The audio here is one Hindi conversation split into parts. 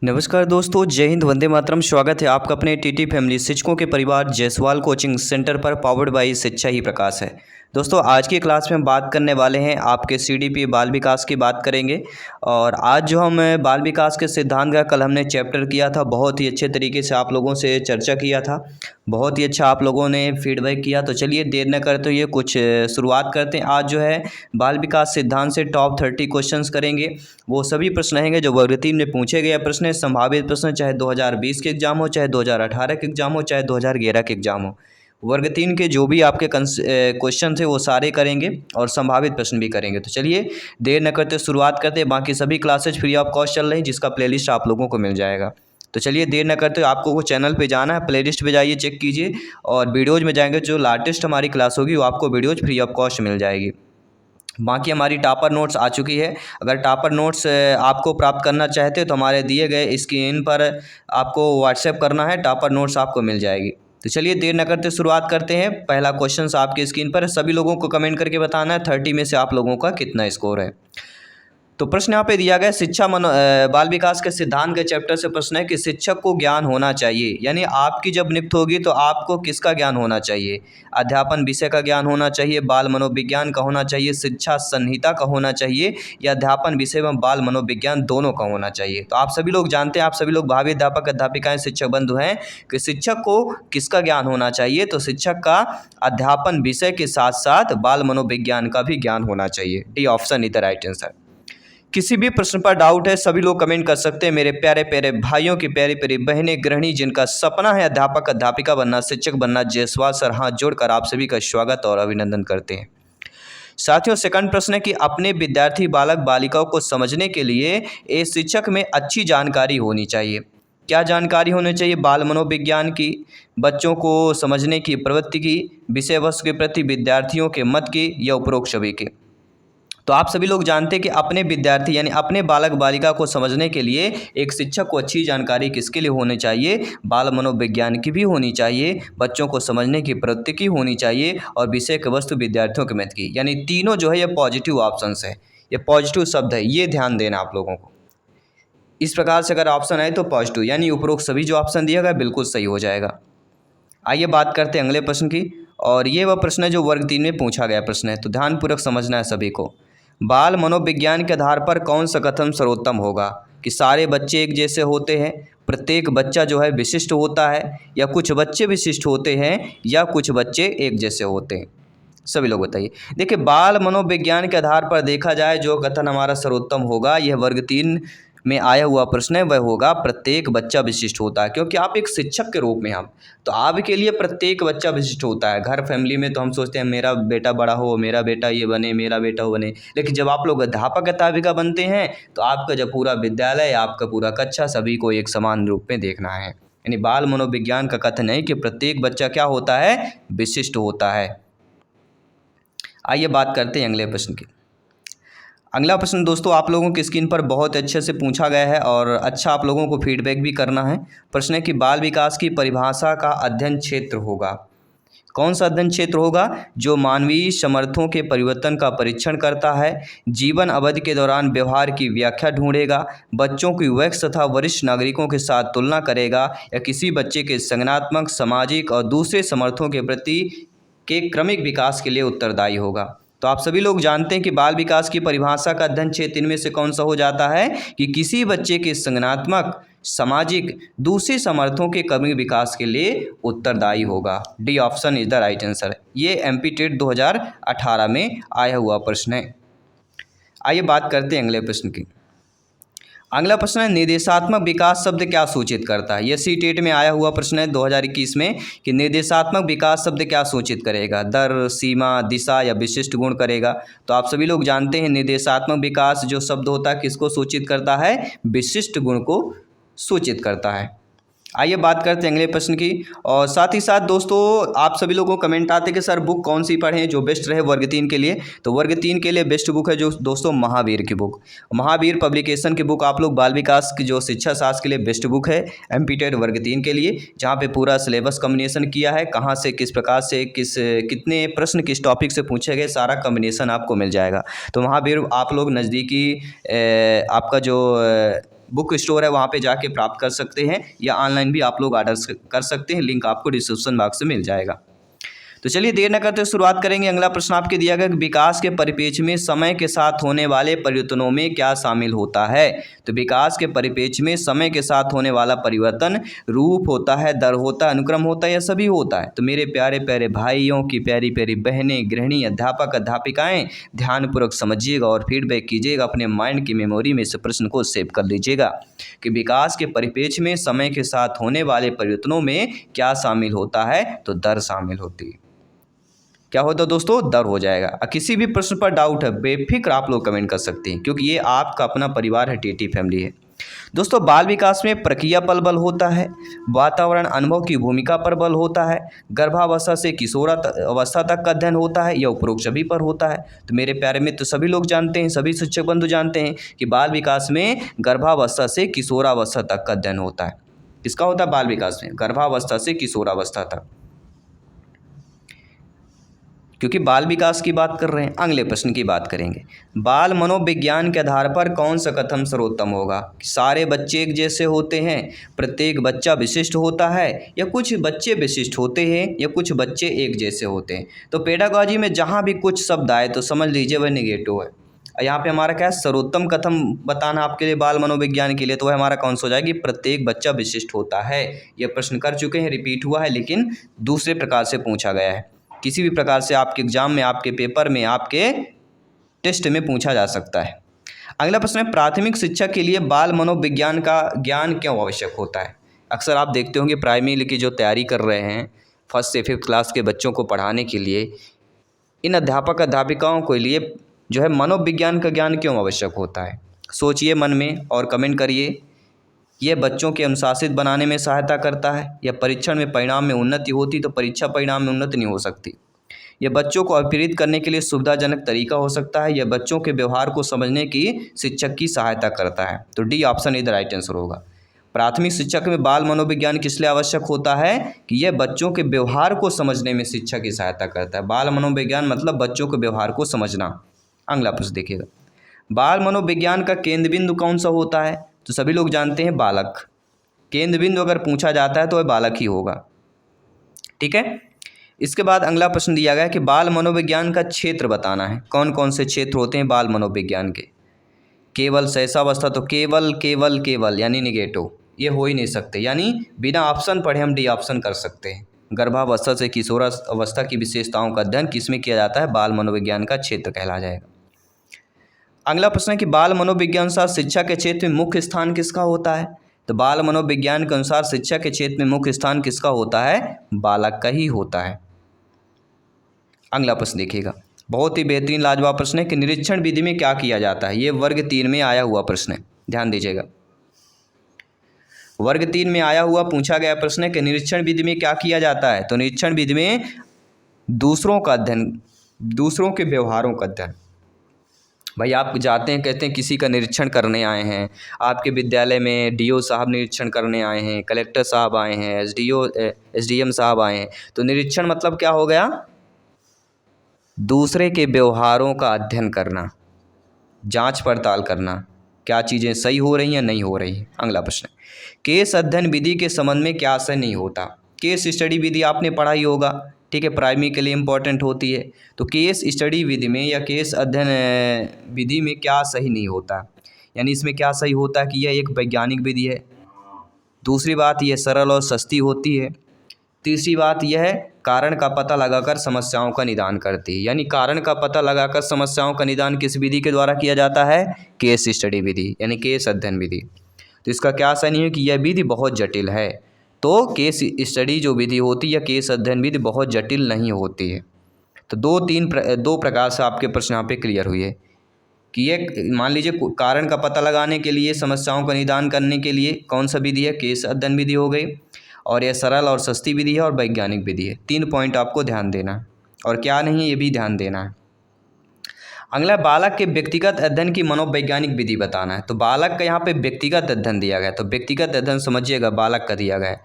नमस्कार दोस्तों, जय हिंद, वंदे मातरम। स्वागत है आपका अपने टीटी फैमिली शिक्षकों के परिवार जायसवाल कोचिंग सेंटर पर, पावर्ड बाय शिक्षा ही प्रकाश है। दोस्तों, आज की क्लास में हम बात करने वाले हैं आपके सीडीपी बाल विकास की बात करेंगे। और आज जो हम बाल विकास के सिद्धांत का कल हमने चैप्टर किया था, बहुत ही अच्छे तरीके से आप लोगों से चर्चा किया था, बहुत ही अच्छा आप लोगों ने फीडबैक किया। तो चलिए देर न करते हुए कुछ शुरुआत करते हैं। आज जो है बाल विकास सिद्धांत से टॉप 30 क्वेश्चंस करेंगे। वो सभी प्रश्न रहेंगे जो वर्ग 3 में पूछे गए प्रश्न है, संभावित प्रश्न, चाहे 2020 के एग्जाम हो, चाहे 2018 के एग्जाम हो, चाहे 2011 के एग्जाम हो। वर्ग 3 के जो भी आपके क्वेश्चन थे वो सारे करेंगे और संभावित प्रश्न भी करेंगे। तो चलिए देर न करते शुरुआत करते हैं। बाकी सभी क्लासेज फ्री ऑफ कॉस्ट चल रही हैं, जिसका प्लेलिस्ट आप लोगों को मिल जाएगा। तो चलिए देर न करते आपको वो चैनल पे जाना है, प्लेलिस्ट पे जाइए, चेक कीजिए और वीडियोज़ में जाएंगे। जो लाटेस्ट हमारी क्लास होगी वो आपको वीडियोज़ फ्री ऑफ कॉस्ट मिल जाएगी। बाकी हमारी टॉपर नोट्स आ चुकी है। अगर टॉपर नोट्स आपको प्राप्त करना चाहते हो तो हमारे दिए गए स्क्रीन पर आपको व्हाट्सएप करना है, टॉपर नोट्स आपको मिल जाएगी। तो चलिए देर न करते शुरुआत करते हैं। पहला क्वेश्चन आपकी स्क्रीन पर है, सभी लोगों को कमेंट करके बताना है 30 में से आप लोगों का कितना स्कोर है। तो प्रश्न यहाँ पे दिया गया, बाल विकास के सिद्धांत के चैप्टर से प्रश्न है कि शिक्षक को ज्ञान होना चाहिए, यानी आपकी जब नियुक्त होगी तो आपको किसका ज्ञान होना चाहिए? अध्यापन विषय का ज्ञान होना चाहिए, बाल मनोविज्ञान का होना चाहिए, शिक्षा संहिता का होना चाहिए, या अध्यापन विषय एवं बाल मनोविज्ञान दोनों का होना चाहिए? तो आप सभी लोग जानते हैं, आप सभी लोग भावी अध्यापक अध्यापिकाएं शिक्षक बंधु हैं, कि शिक्षक को किसका ज्ञान होना चाहिए? तो शिक्षक का अध्यापन विषय के साथ साथ बाल मनोविज्ञान का भी ज्ञान होना चाहिए। D option is the right answer. किसी भी प्रश्न पर डाउट है सभी लोग कमेंट कर सकते हैं। मेरे प्यारे प्यारे भाइयों की प्यारी प्यारी बहनें गृहिणी जिनका सपना है अध्यापक अध्यापिका बनना, शिक्षक बनना, जायसवाल सर हाथ जोड़कर आप सभी का स्वागत और अभिनंदन करते हैं। साथियों, सेकंड प्रश्न है कि अपने विद्यार्थी बालक बालिकाओं को समझने के लिए एक शिक्षक में अच्छी जानकारी होनी चाहिए। क्या जानकारी होनी चाहिए? बाल मनोविज्ञान की, बच्चों को समझने की प्रवृत्ति की, विषय वस्तु के प्रति विद्यार्थियों के मत की, या उपरोक्त सभी के। तो आप सभी लोग जानते हैं कि अपने विद्यार्थी यानी अपने बालक बालिका को समझने के लिए एक शिक्षक को अच्छी जानकारी किसके लिए होनी चाहिए? बाल मनोविज्ञान की भी होनी चाहिए, बच्चों को समझने की प्रवृत्ति की होनी चाहिए, और विषय के वस्तु विद्यार्थियों के मत की। यानी तीनों जो है ये पॉजिटिव ऑप्शंस है, ये पॉजिटिव शब्द है, ये ध्यान देना आप लोगों को। इस प्रकार से अगर ऑप्शन आए तो पॉजिटिव, यानी उपरोक्त सभी जो ऑप्शन दिया गया बिल्कुल सही हो जाएगा। आइए बात करते हैं अगले प्रश्न की, और ये वह प्रश्न है जो वर्ग 3 में पूछा गया प्रश्न है, तो ध्यानपूर्वक समझना है सभी को। बाल मनोविज्ञान के आधार पर कौन सा कथन सर्वोत्तम होगा? कि सारे बच्चे एक जैसे होते हैं, प्रत्येक बच्चा जो है विशिष्ट होता है, या कुछ बच्चे विशिष्ट होते हैं, या कुछ बच्चे एक जैसे होते हैं? सभी लोग बताइए। देखिए, बाल मनोविज्ञान के आधार पर देखा जाए जो कथन हमारा सर्वोत्तम होगा, यह वर्ग 3 में आया हुआ प्रश्न है, वह होगा प्रत्येक बच्चा विशिष्ट होता है। क्योंकि आप एक शिक्षक के रूप में हम, तो आपके लिए प्रत्येक बच्चा विशिष्ट होता है। घर फैमिली में तो हम सोचते हैं मेरा बेटा बड़ा हो, मेरा बेटा ये बने, मेरा बेटा वो बने, लेकिन जब आप लोग अध्यापक अध्यापिका बनते हैं तो आपका जब पूरा विद्यालय, आपका पूरा कक्षा सभी को एक समान रूप में देखना है। यानी बाल मनोविज्ञान का कथन है कि प्रत्येक बच्चा क्या होता है? विशिष्ट होता है। आइए बात करते हैं अगले प्रश्न की। अगला प्रश्न दोस्तों आप लोगों की स्क्रीन पर बहुत अच्छे से पूछा गया है और अच्छा आप लोगों को फीडबैक भी करना है। प्रश्न है कि बाल विकास की परिभाषा का अध्ययन क्षेत्र होगा। कौन सा अध्ययन क्षेत्र होगा? जो मानवीय समर्थों के परिवर्तन का परीक्षण करता है, जीवन अवधि के दौरान व्यवहार की व्याख्या ढूंढेगा, बच्चों की वयस्क तथा वरिष्ठ नागरिकों के साथ तुलना करेगा, या किसी बच्चे के संज्ञानात्मक, सामाजिक और दूसरे समर्थों के प्रति के क्रमिक विकास के लिए उत्तरदायी होगा। तो आप सभी लोग जानते हैं कि बाल विकास की परिभाषा का अध्ययन क्षेत्र इनमें से कौन सा हो जाता है? कि किसी बच्चे के संज्ञानात्मक, सामाजिक, दूसरे समर्थों के क्रमिक विकास के लिए उत्तरदायी होगा। D option is the right answer. ये एमपी टेट 2018 में आया हुआ प्रश्न है। आइए बात करते हैं अगले प्रश्न की। अगला प्रश्न है, निर्देशात्मक विकास शब्द क्या सूचित करता है? यह सीटेट में आया हुआ प्रश्न है 2021 में, कि निर्देशात्मक विकास शब्द क्या सूचित करेगा? दर, सीमा, दिशा, या विशिष्ट गुण करेगा? तो आप सभी लोग जानते हैं निर्देशात्मक विकास जो शब्द होता है किसको सूचित करता है? विशिष्ट गुण को सूचित करता है। आइए बात करते हैं अगले प्रश्न की। और साथ ही साथ दोस्तों आप सभी लोगों को कमेंट आते कि सर बुक कौन सी पढ़ें जो बेस्ट रहे वर्ग 3 के लिए। तो वर्ग 3 के लिए बेस्ट बुक है जो दोस्तों महावीर की बुक, महावीर पब्लिकेशन की बुक आप लोग बाल विकास की जो शिक्षा शास्त्र के लिए बेस्ट बुक है एमपी टेट वर्ग 3 के लिए, जहाँ पे पूरा सिलेबस कम्बिनेशन किया है, कहाँ से किस प्रकार से कितने प्रश्न किस टॉपिक से पूछे गए, सारा कम्बिनेशन आपको मिल जाएगा। तो महावीर आप लोग नज़दीकी आपका जो बुक स्टोर है वहाँ पे जाके प्राप्त कर सकते हैं, या ऑनलाइन भी आप लोग ऑर्डर कर सकते हैं। लिंक आपको डिस्क्रिप्शन बॉक्स में मिल जाएगा। तो चलिए देर न करते शुरुआत करेंगे। अगला प्रश्न आपके दिया गया कि विकास के परिप्रेक्ष्य में समय के साथ होने वाले परिवर्तनों में क्या शामिल होता है। तो विकास के परिप्रेक्ष्य में समय के साथ होने वाला परिवर्तन रूप होता है, दर होता है, अनुक्रम होता है, या सभी होता है। तो मेरे प्यारे प्यारे भाइयों की प्यारी प्यारी बहनें, गृहिणी, अध्यापक, अध्यापिकाएं ध्यानपूर्वक समझिएगा और फीडबैक कीजिएगा। अपने माइंड की मेमोरी में इस प्रश्न को सेव कर लीजिएगा कि विकास के परिप्रेक्ष्य में समय के साथ होने वाले परिवर्तनों में क्या शामिल होता है। तो दर शामिल होती है। क्या होता है दोस्तों? दर हो जाएगा। किसी भी प्रश्न पर डाउट है बेफिक्र आप लोग कमेंट कर सकते हैं, क्योंकि ये आपका अपना परिवार है, टीटी फैमिली है। दोस्तों बाल विकास में प्रक्रिया पर बल होता है, वातावरण अनुभव की भूमिका पर बल होता है, गर्भावस्था से किशोरावस्था तक का अध्ययन होता है, या उपरोक्त सभी पर होता है। तो मेरे प्यारे मित्र सभी लोग जानते हैं, सभी शिक्षक बंधु जानते हैं कि बाल विकास में गर्भावस्था से किशोरावस्था तक का अध्ययन होता है। किसका होता है बाल विकास में? गर्भावस्था से किशोरावस्था तक, क्योंकि बाल विकास की बात कर रहे हैं। अगले प्रश्न की बात करेंगे। बाल मनोविज्ञान के आधार पर कौन सा कथन सर्वोत्तम होगा? सारे बच्चे एक जैसे होते हैं, प्रत्येक बच्चा विशिष्ट होता है, या कुछ बच्चे विशिष्ट होते हैं, या कुछ बच्चे एक जैसे होते हैं। तो पेडागॉजी में जहाँ भी कुछ शब्द आए तो समझ लीजिए वह निगेटिव है। यहाँ पे हमारा क्या है? सर्वोत्तम कथन बताना आपके लिए बाल मनोविज्ञान के लिए, तो वह हमारा कौन सा हो जाएगी? प्रत्येक बच्चा विशिष्ट होता है। यह प्रश्न कर चुके हैं, रिपीट हुआ है, लेकिन दूसरे प्रकार से पूछा गया है। किसी भी प्रकार से आपके एग्जाम में, आपके पेपर में, आपके टेस्ट में पूछा जा सकता है। अगला प्रश्न है, प्राथमिक शिक्षा के लिए बाल मनोविज्ञान का ज्ञान क्यों आवश्यक होता है? अक्सर आप देखते होंगे प्राइमरी की जो तैयारी कर रहे हैं, फर्स्ट से फिफ्थ क्लास के बच्चों को पढ़ाने के लिए, इन अध्यापक अध्यापिकाओं के लिए जो है मनोविज्ञान का ज्ञान क्यों आवश्यक होता है? सोचिए मन में और कमेंट करिए। यह बच्चों के अनुशासित बनाने में सहायता करता है, या परीक्षण में परिणाम में उन्नति होती तो परीक्षा परिणाम में उन्नति नहीं हो सकती। यह बच्चों को अप्रेरित करने के लिए सुविधाजनक तरीका हो सकता है, यह बच्चों के व्यवहार को समझने की शिक्षक की सहायता करता है। तो डी ऑप्शन इधर राइट आंसर होगा। प्राथमिक शिक्षक में बाल मनोविज्ञान किस लिए आवश्यक होता है? कि यह बच्चों के व्यवहार को समझने में शिक्षक की सहायता करता है। बाल मनोविज्ञान मतलब बच्चों के व्यवहार को समझना। अगला प्रश्न देखिएगा, बाल मनोविज्ञान का केंद्र बिंदु कौन सा होता है? तो सभी लोग जानते हैं बालक। केंद्र बिंदु अगर पूछा जाता है तो वह बालक ही होगा। ठीक है। इसके बाद अगला प्रश्न दिया गया कि बाल मनोविज्ञान का क्षेत्र बताना है। कौन कौन से क्षेत्र होते हैं बाल मनोविज्ञान के? केवल शैशवावस्था, तो केवल केवल केवल यानी निगेटिव, ये हो ही नहीं सकते, यानी बिना ऑप्शन पढ़े हम डी ऑप्शन कर सकते हैं। गर्भावस्था से किशोरावस्था की विशेषताओं का अध्ययन किसमें किया जाता है? बाल मनोविज्ञान का क्षेत्र कहला जाएगा। अगला प्रश्न है कि बाल मनोविज्ञान अनुसार शिक्षा के क्षेत्र में मुख्य स्थान किसका होता है? तो बाल मनोविज्ञान के अनुसार शिक्षा के क्षेत्र में मुख्य स्थान किसका होता है? बालक का ही होता है। अगला प्रश्न देखिएगा, बहुत ही बेहतरीन लाजवाब प्रश्न है कि निरीक्षण विधि में क्या किया जाता है? ये वर्ग 3 में आया हुआ प्रश्न है, ध्यान दीजिएगा। वर्ग 3 में आया हुआ पूछा गया प्रश्न है कि निरीक्षण विधि में क्या किया जाता है? तो निरीक्षण विधि में दूसरों का अध्ययन, दूसरों के व्यवहारों का अध्ययन। भाई आप जाते हैं, कहते हैं किसी का निरीक्षण करने आए हैं, आपके विद्यालय में डीओ साहब निरीक्षण करने आए हैं, कलेक्टर साहब आए हैं, एसडीएम साहब आए हैं। तो निरीक्षण मतलब क्या हो गया? दूसरे के व्यवहारों का अध्ययन करना, जांच पड़ताल करना, क्या चीज़ें सही हो रही हैं नहीं हो रही। अगला प्रश्न, केस अध्ययन विधि के संबंध में क्या सही नहीं होता? केस स्टडी विधि आपने पढ़ा ही होगा, ठीक है, प्राइमरी के लिए इम्पोर्टेंट होती है। तो केस स्टडी विधि में या केस अध्ययन विधि में क्या सही नहीं होता? यानी इसमें क्या सही होता है कि यह एक वैज्ञानिक विधि है। दूसरी बात, यह सरल और सस्ती होती है। तीसरी बात यह है कारण का पता लगाकर समस्याओं का निदान करती है। यानी कारण का पता लगाकर समस्याओं का निदान किस विधि के द्वारा किया जाता है? केस स्टडी विधि यानी केस अध्ययन विधि। तो इसका क्या सही नहीं है कि यह विधि बहुत जटिल है। तो केस स्टडी जो विधि होती है या केस अध्ययन विधि बहुत जटिल नहीं होती है। तो दो प्रकार से आपके प्रश्न यहाँ पे क्लियर हुई है कि ये मान लीजिए कारण का पता लगाने के लिए, समस्याओं का निदान करने के लिए कौन सा विधि है? केस अध्ययन विधि हो गई। और यह सरल और सस्ती विधि है और वैज्ञानिक विधि है। 3 पॉइंट आपको ध्यान देना है, और क्या नहीं है ये भी ध्यान देना है। अगला, बालक के व्यक्तिगत अध्ययन की मनोवैज्ञानिक विधि बताना है। तो बालक का यहाँ पे व्यक्तिगत अध्ययन दिया गया है, तो व्यक्तिगत अध्ययन समझिएगा बालक का दिया गया है।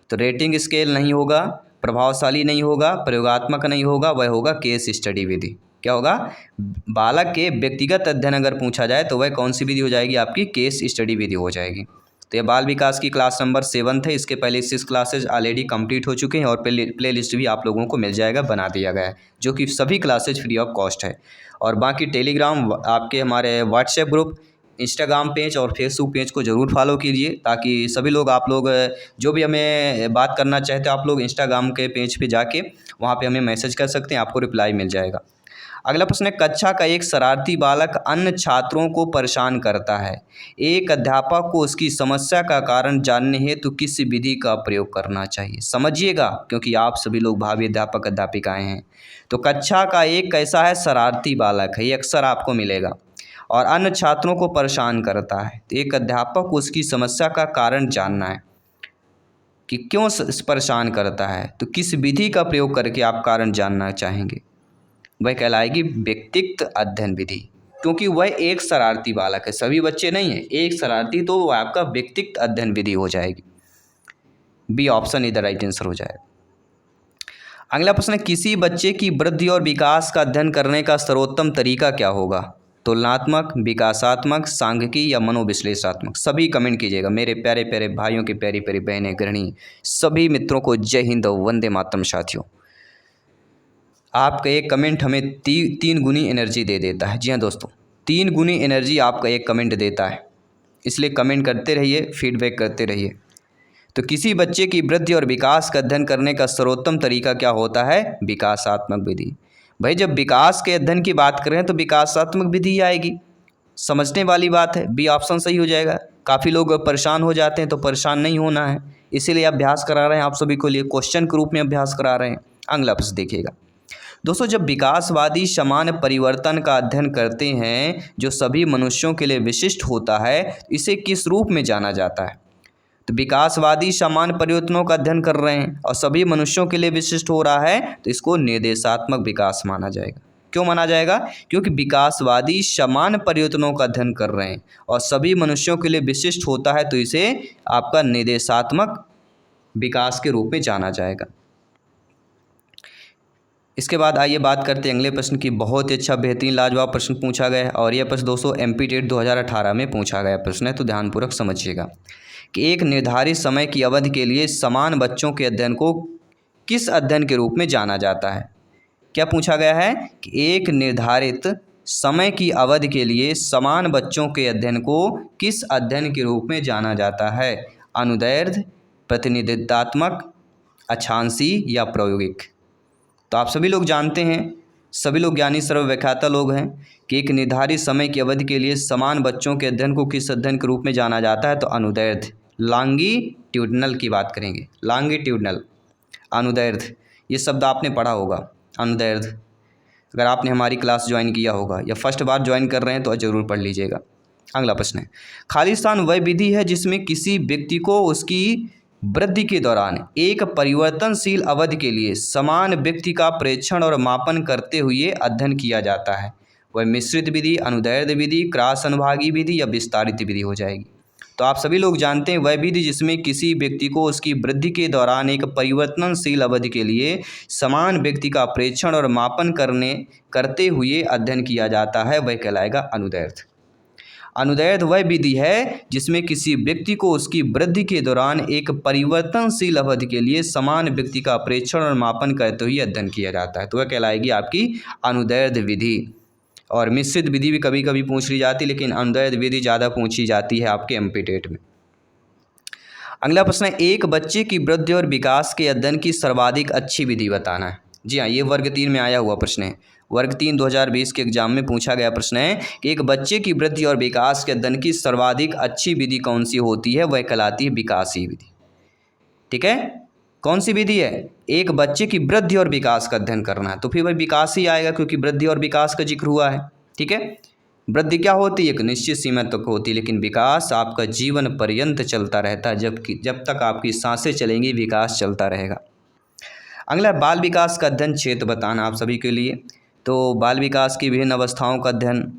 तो रेटिंग स्केल नहीं होगा, प्रभावशाली नहीं होगा, प्रयोगात्मक नहीं होगा, वह होगा केस स्टडी विधि। क्या होगा, बालक के व्यक्तिगत अध्ययन अगर पूछा जाए तो वह कौन सी विधि हो जाएगी, आपकी केस स्टडी विधि हो जाएगी। तो ये बाल विकास की क्लास नंबर 7 है। इसके पहले 6 क्लासेज ऑलरेडी कंप्लीट हो चुके हैं और प्ले लिस्ट भी आप लोगों को मिल जाएगा, बना दिया गया है, जो कि सभी क्लासेज फ्री ऑफ कॉस्ट है। और बाकी टेलीग्राम, आपके हमारे व्हाट्सएप ग्रुप, इंस्टाग्राम पेज और फेसबुक पेज को ज़रूर फॉलो कीजिए, ताकि सभी लोग, आप लोग जो भी हमें बात करना चाहते हो, आप लोग इंस्टाग्राम के पेज पे जाके वहाँ पे हमें मैसेज कर सकते हैं, आपको रिप्लाई मिल जाएगा। अगला प्रश्न है, कक्षा का एक शरारती बालक अन्य छात्रों को परेशान करता है। एक अध्यापक को उसकी समस्या का कारण जानने हेतु किस विधि का प्रयोग करना चाहिए? समझिएगा, क्योंकि आप सभी लोग भावी अध्यापक अध्यापिकाएं हैं। तो कक्षा का एक कैसा है, शरारती बालक है, ये अक्सर आपको मिलेगा, और अन्य छात्रों को परेशान करता है। तो एक अध्यापक को उसकी समस्या का कारण जानना है कि क्यों परेशान करता है, तो किस विधि का प्रयोग करके आप कारण जानना चाहेंगे, वह कहलाएगी व्यक्तिगत अध्ययन विधि, क्योंकि वह एक शरारती बालक है, सभी बच्चे नहीं हैं, एक शरारती, तो वह आपका व्यक्तिगत अध्ययन विधि हो जाएगी। बी ऑप्शन इधर राइट आंसर हो जाएगा। अगला प्रश्न है, किसी बच्चे की वृद्धि और विकास का अध्ययन करने का सर्वोत्तम तरीका क्या होगा? तुलनात्मक, विकासात्मक, सांख्यिकी या मनोविश्लेषणात्मक? सभी कमेंट कीजिएगा मेरे प्यारे प्यारे भाइयों की, प्यारी प्यारी बहनें, गृहिणी, सभी मित्रों को जय हिंद, वंदे मातरम। साथियों, आपका एक कमेंट हमें 3 गुनी एनर्जी दे देता है। जी हाँ दोस्तों, 3 गुनी एनर्जी आपका एक कमेंट देता है, इसलिए कमेंट करते रहिए, फीडबैक करते रहिए। तो किसी बच्चे की वृद्धि और विकास का अध्ययन करने का सर्वोत्तम तरीका क्या होता है? विकासात्मक विधि। भाई, जब विकास के अध्ययन की बात करें तो विकासात्मक विधि आएगी, समझने वाली बात है। बी ऑप्शन सही हो जाएगा। काफ़ी लोग परेशान हो जाते हैं, तो परेशान नहीं होना है, इसीलिए अभ्यास करा रहे हैं आप सभी को लिए, क्वेश्चन के रूप में अभ्यास करा रहे हैं। अगला प्रश्न देखिएगा दोस्तों, जब विकासवादी समान परिवर्तन का अध्ययन करते हैं जो सभी मनुष्यों के लिए विशिष्ट होता है, इसे किस रूप में जाना जाता है? तो विकासवादी समान परिवर्तनों का अध्ययन कर रहे हैं और सभी मनुष्यों के लिए विशिष्ट हो रहा है, तो इसको निर्देशात्मक विकास माना जाएगा। क्यों माना जाएगा? क्योंकि विकासवादी समान परिवर्तनों का अध्ययन कर रहे हैं और सभी मनुष्यों के लिए विशिष्ट होता है, तो इसे आपका निर्देशात्मक विकास के रूप में जाना जाएगा। इसके बाद आइए बात करते हैं अगले प्रश्न की। बहुत ही अच्छा, बेहतरीन, लाजवाब प्रश्न पूछा गया है, और यह प्रश्न दोस्तों MP टेट 2018 में पूछा गया प्रश्न है, तो ध्यानपूर्वक समझिएगा कि एक निर्धारित समय की अवधि के लिए समान बच्चों के अध्ययन को किस अध्ययन के रूप में जाना जाता है? क्या पूछा गया है कि एक निर्धारित समय की अवधि के लिए समान बच्चों के अध्ययन को किस अध्ययन के रूप में जाना जाता है? अनुदैर्ध्य, प्रतिनिधित्वात्मक, अक्षांशीय या प्रायोगिक? तो आप सभी लोग जानते हैं, सभी लोग ज्ञानी सर्वव्याख्याता लोग हैं, कि एक निर्धारित समय की अवधि के लिए समान बच्चों के अध्ययन को किस अध्ययन के रूप में जाना जाता है? तो अनुदैर्ध्य, लॉन्गिट्यूडनल की बात करेंगे, लॉन्गिट्यूडनल, अनुदैर्ध्य, ये शब्द आपने पढ़ा होगा, अनुदैर्ध्य, अगर आपने हमारी क्लास ज्वाइन किया होगा या फर्स्ट बार ज्वाइन कर रहे हैं तो ज़रूर पढ़ लीजिएगा। अगला प्रश्न है, खाली स्थान वह विधि है जिसमें किसी व्यक्ति को उसकी वृद्धि के दौरान एक परिवर्तनशील अवधि के लिए समान व्यक्ति का प्रेक्षण और मापन करते हुए अध्ययन किया जाता है। वह मिश्रित विधि, अनुदैर्ध्य विधि, क्रॉस अनुभागीय विधि या विस्तारित विधि हो जाएगी। तो आप सभी लोग जानते हैं, वह विधि जिसमें किसी व्यक्ति को उसकी वृद्धि के दौरान एक परिवर्तनशील अवधि के लिए समान व्यक्ति का प्रेक्षण और मापन करते हुए अध्ययन किया जाता है, वह कहलाएगा अनुदैर्ध्य। अनुदैर्ध्य वह विधि है जिसमें किसी व्यक्ति को उसकी वृद्धि के दौरान एक परिवर्तनशील अवधि के लिए समान व्यक्ति का प्रेक्षण और मापन करते हुए अध्ययन किया जाता है, तो वह कहलाएगी आपकी अनुदैर्ध्य विधि। और मिश्रित विधि भी कभी कभी पूछ ली जाती है, लेकिन अनुदैर्ध्य विधि ज़्यादा पूछी जाती है आपके MP टेट में। अगला प्रश्न है, एक बच्चे की वृद्धि और विकास के अध्ययन की सर्वाधिक अच्छी विधि बताना है। जी हाँ, ये वर्ग 3 में आया हुआ प्रश्न है, वर्ग 3 2020 के एग्जाम में पूछा गया प्रश्न है कि एक बच्चे की वृद्धि और विकास के अध्ययन की सर्वाधिक अच्छी विधि कौन सी होती है? वह कहलाती है विकासीय विधि। ठीक है, कौन सी विधि है? एक बच्चे की वृद्धि और विकास का अध्ययन करना है, तो फिर वह विकास ही आएगा, क्योंकि वृद्धि और विकास का जिक्र हुआ है। ठीक है, वृद्धि क्या होती है? एक निश्चित सीमा तक होती है, लेकिन विकास आपका जीवन पर्यंत चलता रहता है, जब तक आपकी सांसें चलेंगी विकास चलता रहेगा। अगला, बाल विकास का अध्ययन क्षेत्र बताना आप सभी के लिए। तो बाल विकास की विभिन्न अवस्थाओं का अध्ययन,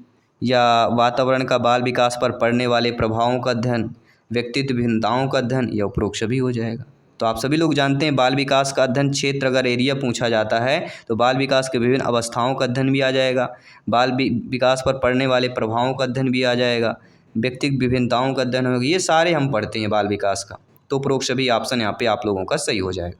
या वातावरण का बाल विकास पर पड़ने वाले प्रभावों का अध्ययन, व्यक्तित्व भिन्नताओं का अध्ययन, या उपरोक्त सभी हो जाएगा। तो आप सभी लोग जानते हैं बाल विकास का अध्ययन क्षेत्र अगर एरिया पूछा जाता है तो बाल विकास के विभिन्न अवस्थाओं का अध्ययन भी आ जाएगा, विकास पर पड़ने वाले प्रभावों का अध्ययन भी आ जाएगा, व्यक्तिगत विभिन्नताओं का अध्ययन होगा। ये सारे हम पढ़ते हैं बाल विकास का, तो उपरोक्त सभी ऑप्शन यहाँ पे आप लोगों का सही हो जाएगा।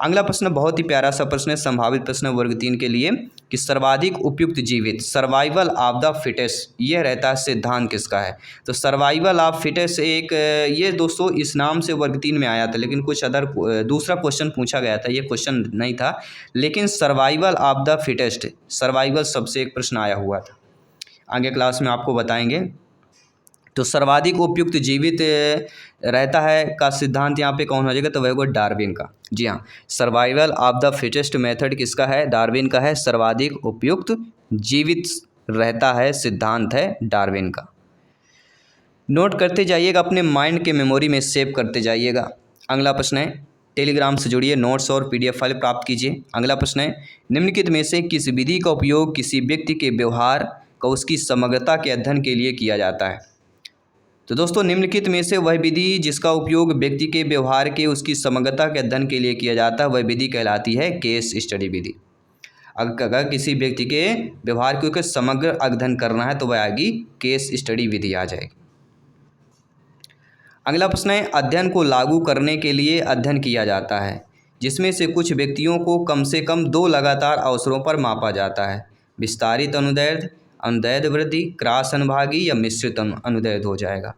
अगला प्रश्न बहुत ही प्यारा सा प्रश्न है, संभावित प्रश्न वर्ग 3 के लिए कि सर्वाधिक उपयुक्त जीवित, सर्वाइवल ऑफ द फिटेस्ट, यह रहता है सिद्धांत किसका है? तो सर्वाइवल ऑफ फिटेस्ट एक ये दोस्तों इस नाम से वर्ग 3 में आया था, लेकिन कुछ दूसरा क्वेश्चन पूछा गया था, ये क्वेश्चन नहीं था, लेकिन survival of the fittest, survival सबसे एक प्रश्न आया हुआ था, आगे क्लास में आपको बताएंगे। तो सर्वाधिक उपयुक्त जीवित रहता है का सिद्धांत यहाँ पे कौन हो जाएगा? तो वह होगा डार्विन का। जी हाँ, survival of the fittest method किसका है? डार्विन का है। सर्वाधिक उपयुक्त जीवित रहता है सिद्धांत है डार्विन का। नोट करते जाइएगा, अपने माइंड के मेमोरी में सेव करते जाइएगा। अगला प्रश्न है, टेलीग्राम से जुड़िए, नोट्स और PDF फाइल प्राप्त कीजिए। अगला प्रश्न है, निम्नलिखित में से किस विधि का उपयोग किसी व्यक्ति के व्यवहार का उसकी समग्रता के अध्ययन के लिए किया जाता है? तो दोस्तों निम्नलिखित में से वह विधि जिसका उपयोग व्यक्ति के व्यवहार के उसकी समग्रता के अध्ययन के लिए किया जाता है वह विधि कहलाती है केस स्टडी विधि। अगर किसी व्यक्ति के व्यवहार के उसके समग्र अध्ययन करना है तो वह आएगी केस स्टडी विधि आ जाएगी। अगला प्रश्न है, अध्ययन को लागू करने के लिए अध्ययन किया जाता है जिसमें से कुछ व्यक्तियों को कम से कम 2 लगातार अवसरों पर मापा जाता है। विस्तारित अनुदैर्ध्य, अनुदैर्ध्य वृद्धि, क्रॉस अनुभागी या मिश्रित अनुदैर्ध्य हो जाएगा।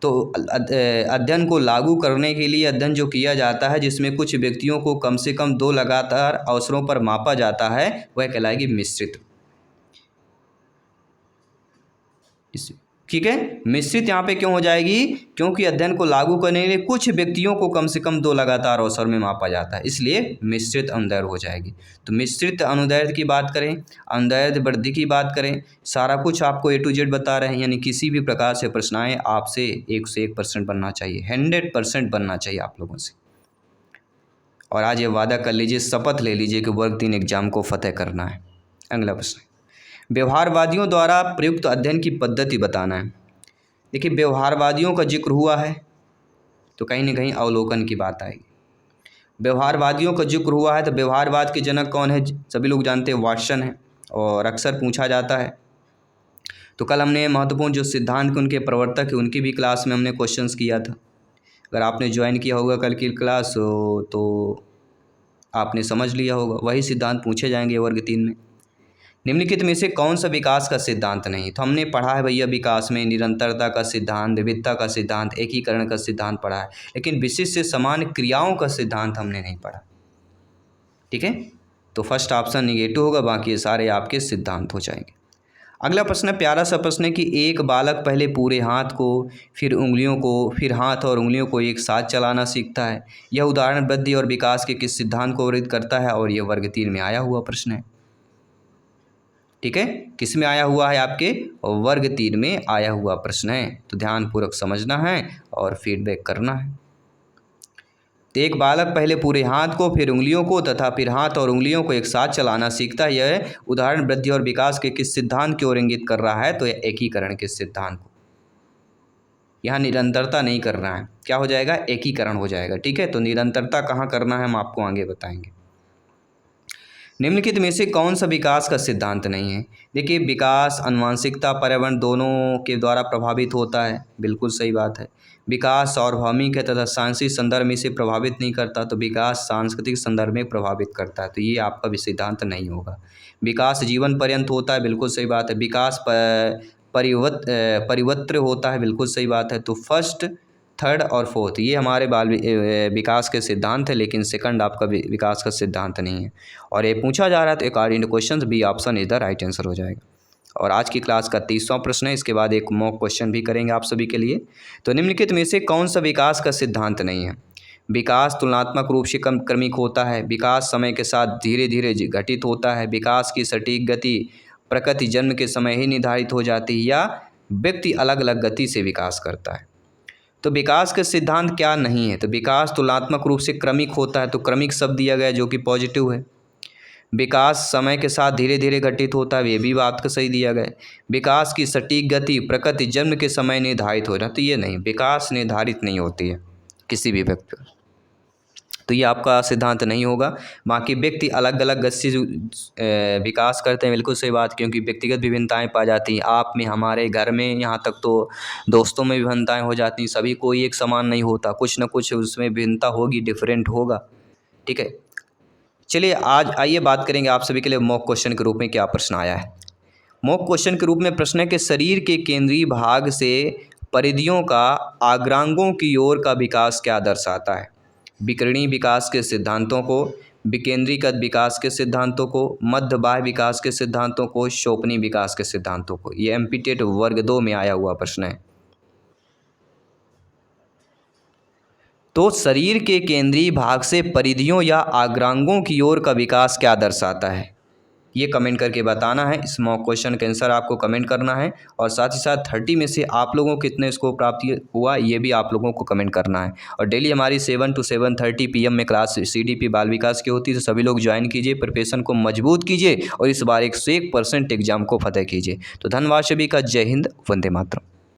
तो अध्ययन को लागू करने के लिए अध्ययन जो किया जाता है जिसमें कुछ व्यक्तियों को कम से कम 2 लगातार अवसरों पर मापा जाता है वह कहलाएगी मिश्रित। ठीक है, मिश्रित यहाँ पे क्यों हो जाएगी? क्योंकि अध्ययन को लागू करने के लिए कुछ व्यक्तियों को कम से कम 2 लगातार अवसर में मापा जाता है, इसलिए मिश्रित अनुदैर्ध्य हो जाएगी। तो मिश्रित अनुदैर्ध्य की बात करें, अनुदैर्ध्य वृद्धि की बात करें, सारा कुछ आपको A to Z बता रहे हैं, यानी किसी भी प्रकार से प्रश्न आए आपसे 1 से 1% बनना चाहिए, 100% बनना चाहिए आप लोगों से। और आज ये वादा कर लीजिए, शपथ ले लीजिए कि वर्ग 3 एग्जाम को फतेह करना है। अगला प्रश्न, व्यवहारवादियों द्वारा प्रयुक्त अध्ययन की पद्धति बताना है। देखिए व्यवहारवादियों का जिक्र हुआ है तो कहीं ना कहीं अवलोकन की बात आएगी। व्यवहारवादियों का जिक्र हुआ है तो व्यवहारवाद के जनक कौन है? सभी लोग जानते हैं वाटसन है, और अक्सर पूछा जाता है। तो कल हमने महत्वपूर्ण जो सिद्धांत के उनके प्रवर्तक है उनकी भी क्लास में हमने क्वेश्चंस किया था। अगर आपने ज्वाइन किया होगा कल की क्लास तो आपने समझ लिया होगा, वही सिद्धांत पूछे जाएंगे वर्ग 3 में। निम्नलिखित में से कौन सा विकास का सिद्धांत नहीं? तो हमने पढ़ा है भैया विकास में निरंतरता का सिद्धांत, विविधता का सिद्धांत, एकीकरण का सिद्धांत पढ़ा है, लेकिन विशिष्ट से समान क्रियाओं का सिद्धांत हमने नहीं पढ़ा। ठीक है, तो फर्स्ट ऑप्शन निगेटिव होगा, बाकी ये सारे आपके सिद्धांत हो जाएंगे। अगला प्रश्न है, प्यारा सा प्रश्न है कि एक बालक पहले पूरे हाथ को, फिर उंगलियों को, फिर हाथ और उंगलियों को एक साथ चलाना सीखता है। यह उदाहरण वृद्धि और विकास के किस सिद्धांत को वर्णित करता है? और यह वर्ग 3 में आया हुआ प्रश्न है। ठीक है, किस में आया हुआ है? आपके वर्ग 3 में आया हुआ प्रश्न है, तो ध्यानपूर्वक समझना है और फीडबैक करना है। तो एक बालक पहले पूरे हाथ को, फिर उंगलियों को तथा फिर हाथ और उंगलियों को एक साथ चलाना सीखता है। यह उदाहरण वृद्धि और विकास के किस सिद्धांत की ओर इंगित कर रहा है? तो यह एकीकरण के सिद्धांत को। यहाँ निरंतरता नहीं कर रहा है, क्या हो जाएगा? एकीकरण हो जाएगा। ठीक है, तो निरंतरता कहाँ करना है हम आपको आगे बताएंगे। निम्नलिखित में से कौन सा विकास का सिद्धांत नहीं है? देखिए विकास आनुवंशिकता पर्यावरण दोनों के द्वारा प्रभावित होता है, बिल्कुल सही बात है। विकास सार्वभौमिक है तथा सांस्कृतिक संदर्भ में इसे प्रभावित नहीं करता, तो विकास सांस्कृतिक संदर्भ में प्रभावित करता है, तो ये आपका भी सिद्धांत नहीं होगा। विकास जीवन पर्यंत होता है, बिल्कुल सही बात है। विकास परिवर्तन होता है, बिल्कुल सही बात है। तो फर्स्ट, थर्ड और फोर्थ ये हमारे बाल विकास के सिद्धांत है, लेकिन सेकंड आपका विकास का सिद्धांत नहीं है। और ये पूछा जा रहा है तो according to question B option is the right answer हो जाएगा। और आज की क्लास का 30वां प्रश्न है, इसके बाद एक मॉक क्वेश्चन भी करेंगे आप सभी के लिए। तो निम्नलिखित में से कौन सा विकास का सिद्धांत नहीं है? विकास तुलनात्मक रूप से क्रमिक होता है। विकास समय के साथ धीरे धीरे घटित होता है। विकास की सटीक गति प्रकृति जन्म के समय ही निर्धारित हो जाती है, या व्यक्ति अलग अलग गति से विकास करता है। तो विकास के सिद्धांत क्या नहीं है? तो विकास तुलनात्मक रूप से क्रमिक होता है, तो क्रमिक शब्द दिया गया जो कि पॉजिटिव है। विकास समय के साथ धीरे धीरे घटित होता है, ये भी बात का सही दिया गया। विकास की सटीक गति प्रकृति जन्म के समय निर्धारित हो जाती है, तो ये नहीं, विकास निर्धारित नहीं होती है किसी भी व्यक्ति पर। तो ये आपका सिद्धांत नहीं होगा। बाकी व्यक्ति अलग अलग गति से विकास करते हैं, बिल्कुल सही बात, क्योंकि व्यक्तिगत विभिन्नताएं पाई जाती हैं, आप में, हमारे घर में, यहाँ तक तो दोस्तों में विभिन्नताएं हो जाती हैं। सभी कोई एक समान नहीं होता, कुछ ना कुछ उसमें भिन्नता होगी, डिफरेंट होगा। ठीक है, चलिए आज आइए बात करेंगे आप सभी के लिए मॉक क्वेश्चन के रूप में क्या प्रश्न आया है। मॉक क्वेश्चन के रूप में प्रश्न है कि शरीर के केंद्रीय भाग से परिधियों का आग्रांगों की ओर का विकास क्या दर्शाता है। विकर्णी विकास के सिद्धांतों को, विकेंद्रीकृत विकास के सिद्धांतों को, मध्य बाह्य विकास के सिद्धांतों को, शोपनी विकास के सिद्धांतों को। ये एमपीटेट वर्ग 2 में आया हुआ प्रश्न है। तो शरीर के केंद्रीय भाग से परिधियों या आग्रांगों की ओर का विकास क्या दर्शाता है, ये कमेंट करके बताना है। इस मॉक क्वेश्चन का आंसर आपको कमेंट करना है, और साथ ही साथ 30 में से आप लोगों को कितने स्कोर प्राप्त हुआ ये भी आप लोगों को कमेंट करना है। और डेली हमारी 7 to 7:30 PM में क्लास CDP बाल विकास की होती है, तो सभी लोग ज्वाइन कीजिए, प्रिपरेशन को मजबूत कीजिए और इस बार 101% एग्जाम को फतेह कीजिए। तो धन्यवाद सभी का। जय हिंद, वंदे मातरम।